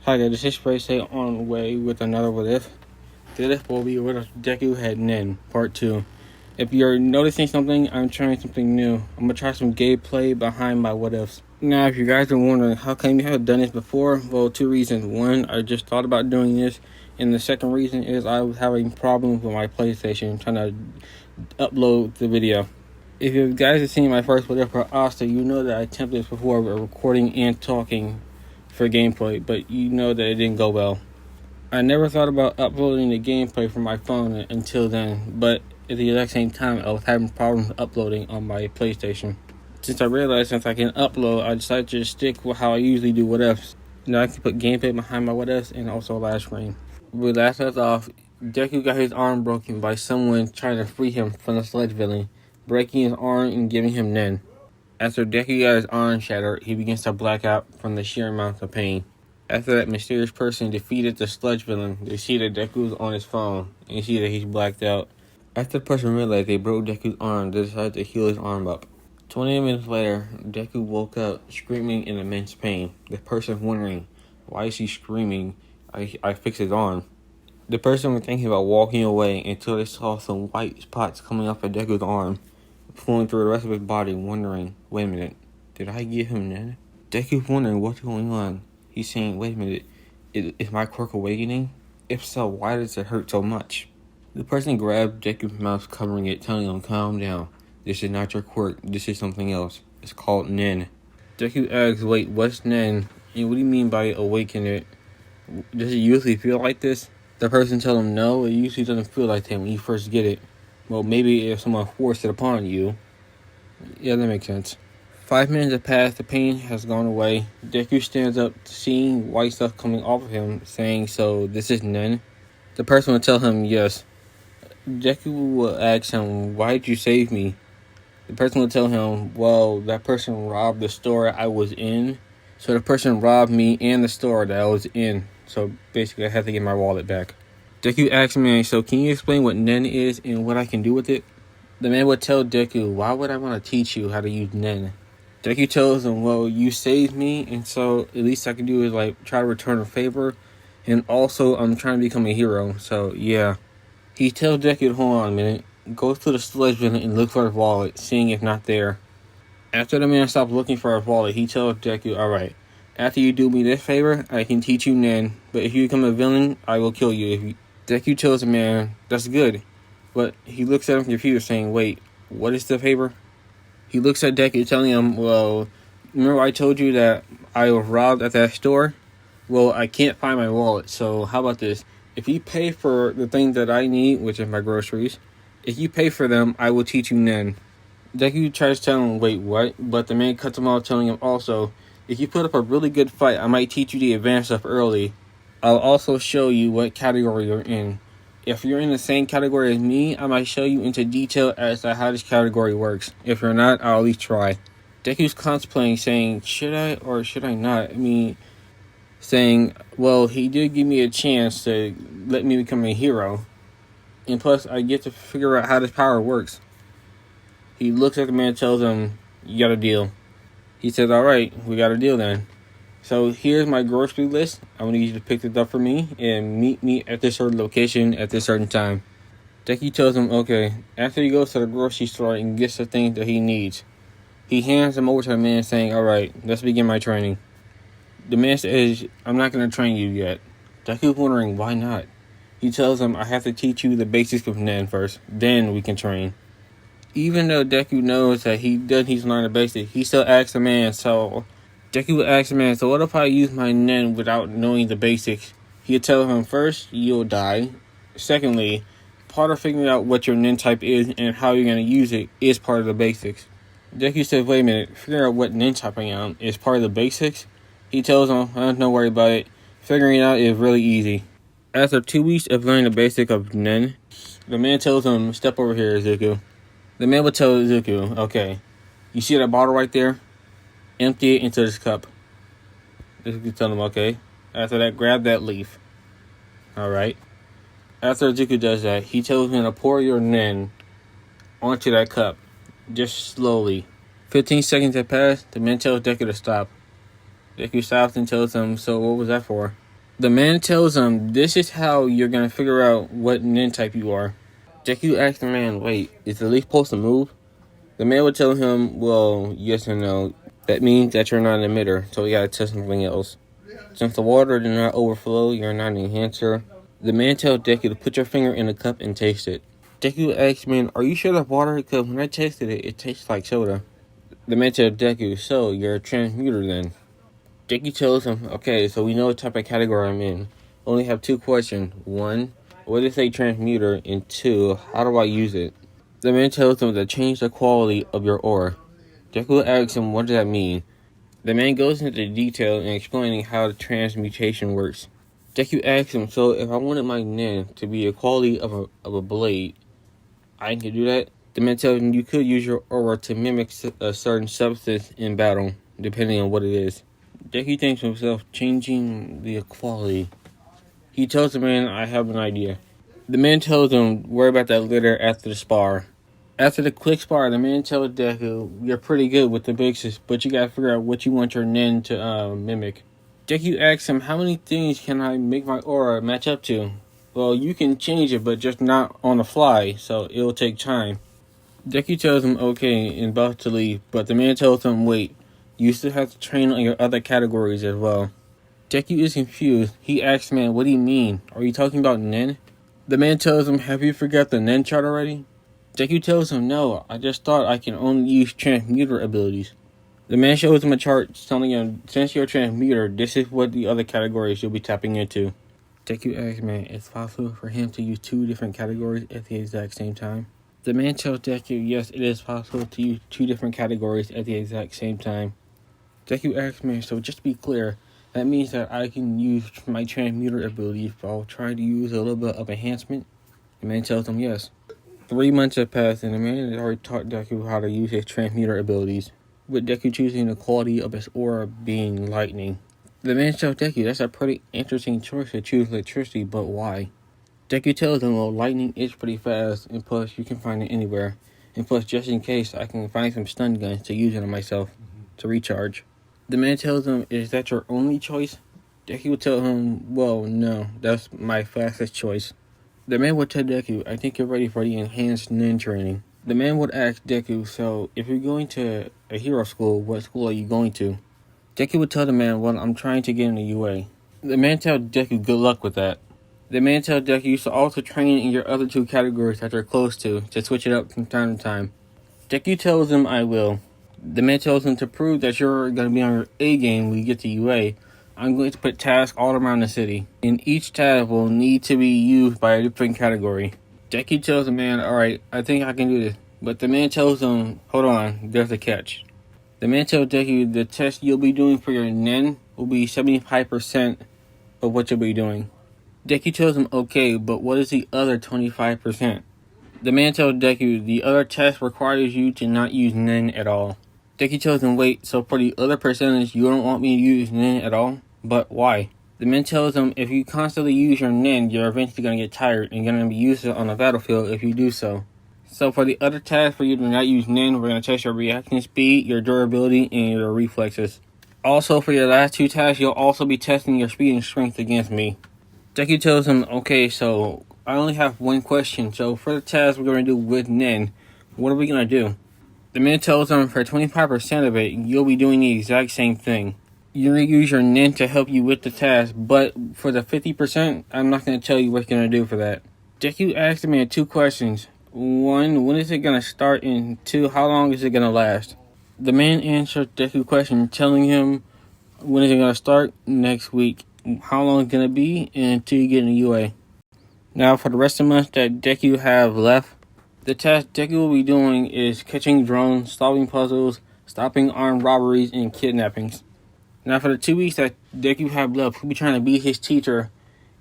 Hi guys, this is Spray on the way with another What If. Today will be What If Deku had Nen, Part 2. If you're noticing something, I'm trying something new. I'm going to try some gameplay behind my What Ifs. Now, if you guys are wondering how come you haven't done this before, well, two reasons. One, I just thought about doing this. And the second reason is I was having problems with my PlayStation trying to upload the video. If you guys have seen my first What If for Asta, you know that I attempted this before with recording and talking for gameplay, but you know that it didn't go well. I never thought about uploading the gameplay from my phone until then, but at the exact same time I was having problems uploading on my PlayStation. Since I realized since I can upload, I decided to stick with how I usually do What Ifs. Now I can put gameplay behind my What Ifs and also a last screen. We last left off, Deku got his arm broken by someone trying to free him from the sledge villain, breaking his arm and giving him Nen. After Deku got his arm shattered, he begins to black out from the sheer amount of pain. After that mysterious person defeated the sludge villain, they see that Deku is on his phone, and you see that he's blacked out. After the person realized they broke Deku's arm, they decided to heal his arm up. 20 minutes later, Deku woke up screaming in immense pain. The person wondering, why is he screaming? I fixed his arm. The person was thinking about walking away until they saw some white spots coming off of Deku's arm, flowing through the rest of his body, wondering, wait a minute, did I give him Nen? Deku's wondering what's going on. He's saying, wait a minute, is my quirk awakening? If so, why does it hurt so much? The person grabbed Deku's mouth, covering it, telling him, calm down. This is not your quirk, this is something else. It's called Nen. Deku asks, wait, what's Nen? And what do you mean by awaken it? Does it usually feel like this? The person tells him, no, it usually doesn't feel like that when you first get it. Well, maybe if someone forced it upon you. Yeah, that makes sense. 5 minutes have passed, the pain has gone away. Deku stands up, seeing white stuff coming off of him, saying, so this is Nen? The person will tell him, yes. Deku will ask him, why did you save me? The person will tell him, well, that person robbed the store I was in. So the person robbed me and the store that I was in. So basically I had to get my wallet back. Deku asks me, so can you explain what Nen is and what I can do with it? The man would tell Deku, why would I want to teach you how to use Nen? Deku tells him, well, you saved me, and so at least I can do is like try to return a favor, and also I'm trying to become a hero, so yeah. He tells Deku to hold on a minute, goes to the sledge villain and looks for his wallet, seeing if not there. After the man stops looking for his wallet, he tells Deku, alright, after you do me this favor, I can teach you Nen, but if you become a villain, I will kill you. Deku tells the man, that's good. But he looks at him confused, saying, wait, what is the favor? He looks at Deku, telling him, well, remember I told you that I was robbed at that store? Well, I can't find my wallet, so how about this? If you pay for the things that I need, which is my groceries, if you pay for them, I will teach you Nen. Deku tries to tell him, wait, what? But the man cuts him off, telling him also, if you put up a really good fight, I might teach you the advanced stuff early. I'll also show you what category you're in. If you're in the same category as me, I might show you into detail as to how this category works. If you're not, I'll at least try. Deku's contemplating, saying, should I or should I not? Saying, well, he did give me a chance to let me become a hero. And plus, I get to figure out how this power works. He looks at the man and tells him, you got a deal. He says, alright, we got a deal then. So here's my grocery list. I'm going to need you to pick this up for me and meet me at this certain location at this certain time. Deku tells him, okay. After he goes to the grocery store and gets the things that he needs, he hands them over to the man saying, alright, let's begin my training. The man says, I'm not going to train you yet. Deku's wondering, why not? He tells him, I have to teach you the basics of Nen first, then we can train. Even though Deku knows that he does need to learn the basics, he still asks the man, Deku asks the man, so what if I use my Nen without knowing the basics? He'll tell him, first, you'll die. Secondly, part of figuring out what your Nen type is and how you're going to use it is part of the basics. Deku says, wait a minute, figuring out what Nen type I am is part of the basics? He tells him, don't worry about it. Figuring it out is really easy. After 2 weeks of learning the basic of Nen, the man tells him, step over here, Zuko. The man would tell Zuko, okay, you see that bottle right there? Empty it into this cup. Zuko tells him, okay. After that, grab that leaf. Alright. After Zuko does that, he tells him to pour your Nen onto that cup. Just slowly. 15 seconds have passed. The man tells Deku to stop. Deku stops and tells him, so what was that for? The man tells him, this is how you're gonna figure out what nin type you are. Deku asks the man, wait, is the leaf supposed to move? The man would tell him, well, yes and no. That means that you're not an emitter, so we gotta test something else. Since the water did not overflow, you're not an enhancer. The man tells Deku to put your finger in a cup and taste it. Deku asks man, are you sure that's water? Because when I tasted it, it tastes like soda. The man tells Deku, so you're a transmuter then. Deku tells him, okay, so we know what type of category I'm in. Only have two questions. One, what is a transmuter? And two, how do I use it? The man tells him to change the quality of your aura. Deku asks him, what does that mean? The man goes into detail in explaining how the transmutation works. Deku asks him, so if I wanted my nin to be a quality of a blade, I can do that? The man tells him you could use your aura to mimic a certain substance in battle, depending on what it is. Deku thinks to himself, changing the quality. He tells the man, I have an idea. The man tells him, worry about that later after the spar. After the quick spar, the man tells Deku, you're pretty good with the basics, but you gotta figure out what you want your nin to mimic. Deku asks him, how many things can I make my aura match up to? Well, you can change it, but just not on the fly, so it'll take time. Deku tells him, okay, and about to leave, but the man tells him, wait, you still have to train on your other categories as well. Deku is confused. He asks man, what do you mean? Are you talking about nin? The man tells him, have you forgot the nin chart already? Deku tells him, no, I just thought I can only use transmuter abilities. The man shows him a chart telling him, since you're a transmuter, this is what the other categories you'll be tapping into. Deku asks man, it's possible for him to use two different categories at the exact same time? The man tells Deku, yes, it is possible to use two different categories at the exact same time. Deku asks me, so just to be clear, that means that I can use my transmuter abilities while trying to use a little bit of enhancement? The man tells him yes. 3 months have passed and the man has already taught Deku how to use his transmuter abilities, with Deku choosing the quality of his aura being lightning. The man tells Deku that's a pretty interesting choice to choose electricity, but why? Deku tells him, well, lightning is pretty fast, and plus you can find it anywhere. And plus, just in case, I can find some stun guns to use it on myself to recharge. The man tells him, is that your only choice? Deku will tell him, well, no, that's my fastest choice. The man would tell Deku, I think you're ready for the enhanced nin training. The man would ask Deku, so if you're going to a hero school, what school are you going to? Deku would tell the man, well, I'm trying to get into UA. The man tells Deku, good luck with that. The man tells Deku you should also train in your other two categories that you're close to switch it up from time to time. Deku tells him, I will. The man tells him to prove that you're going to be on your A game when you get to UA, I'm going to put tasks all around the city, and each task will need to be used by a different category. Deku tells the man, alright, I think I can do this. But the man tells him, hold on, there's a catch. The man tells Deku the test you'll be doing for your nin will be 75% of what you'll be doing. Deku tells him, okay, but what is the other 25%? The man tells Deku the other test requires you to not use nin at all. Deku tells him, wait, so for the other percentage, you don't want me to use nin at all? But why? The man tells him, if you constantly use your nin, you're eventually going to get tired and going to be useless on the battlefield if you do so. So for the other task for you to not use nin, we're going to test your reaction speed, your durability, and your reflexes. Also, for your last two tasks, you'll also be testing your speed and strength against me. Deku tells him, okay, so I only have one question. So for the task we're going to do with nin, what are we going to do? The man tells him for 25% of it, you'll be doing the exact same thing. You're going to use your nin to help you with the task, but for the 50%, I'm not going to tell you what you're going to do for that. Deku asked the man two questions. One, when is it going to start? And two, how long is it going to last? The man answered Deku's question, telling him when is it going to start? Next week. How long it's going to be until you get in the UA. Now, for the rest of the month that Deku have left, the task Deku will be doing is catching drones, solving puzzles, stopping armed robberies, and kidnappings. Now, for the 2 weeks that Deku have left, he'll be trying to beat his teacher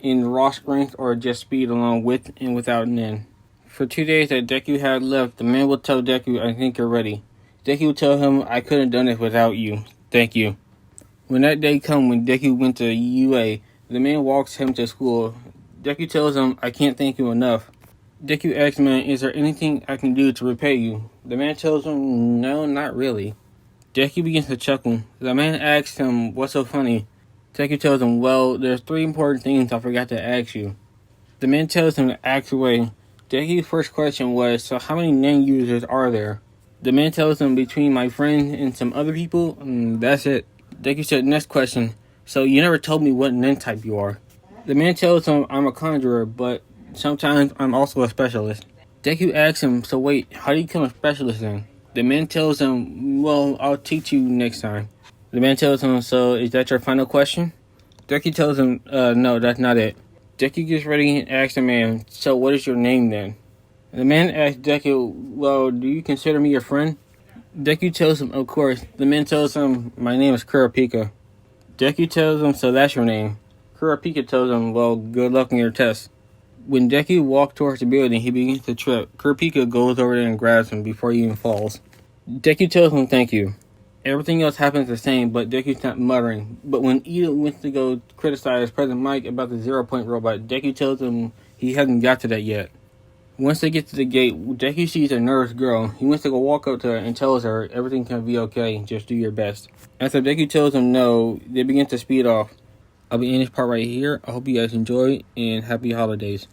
in raw strength or just speed along with and without nin. For 2 days that Deku had left, the man will tell Deku, I think you're ready. Deku will tell him, I couldn't have done it without you. Thank you. When that day comes when Deku went to UA, the man walks him to school. Deku tells him, I can't thank you enough. Deku asks man, is there anything I can do to repay you? The man tells him, no, not really. Deku begins to chuckle. The man asks him, what's so funny? Deku tells him, well, there's 3 important things I forgot to ask you. The man tells him to ask away. Deku's first question was, so how many Nen users are there? The man tells him, between my friend and some other people, that's it. Deku said, next question, so you never told me what Nen type you are. The man tells him, I'm a conjurer, but sometimes I'm also a specialist. Deku asks him, so wait, how do you become a specialist then? The man tells him, well, I'll teach you next time. The man tells him, so is that your final question? Deku tells him, no, that's not it. Deku gets ready and asks the man, so what is your name then? The man asks Deku, well, do you consider me your friend? Deku tells him, of course. The man tells him, my name is Kurapika. Deku tells him, so that's your name. Kurapika tells him, well, good luck on your test. When Deku walks towards the building, he begins to trip. Kurapika goes over there and grabs him before he even falls. Deku tells him, thank you. Everything else happens the same, but Deku's not muttering. But when Ida wants to go criticize President Mike about the 0-point robot, Deku tells him he hasn't got to that yet. Once they get to the gate, Deku sees a nervous girl. He wants to go walk up to her and tells her everything can be okay, just do your best. After Deku tells him no, they begin to speed off. I'll be in this part right here. I hope you guys enjoy, and happy holidays.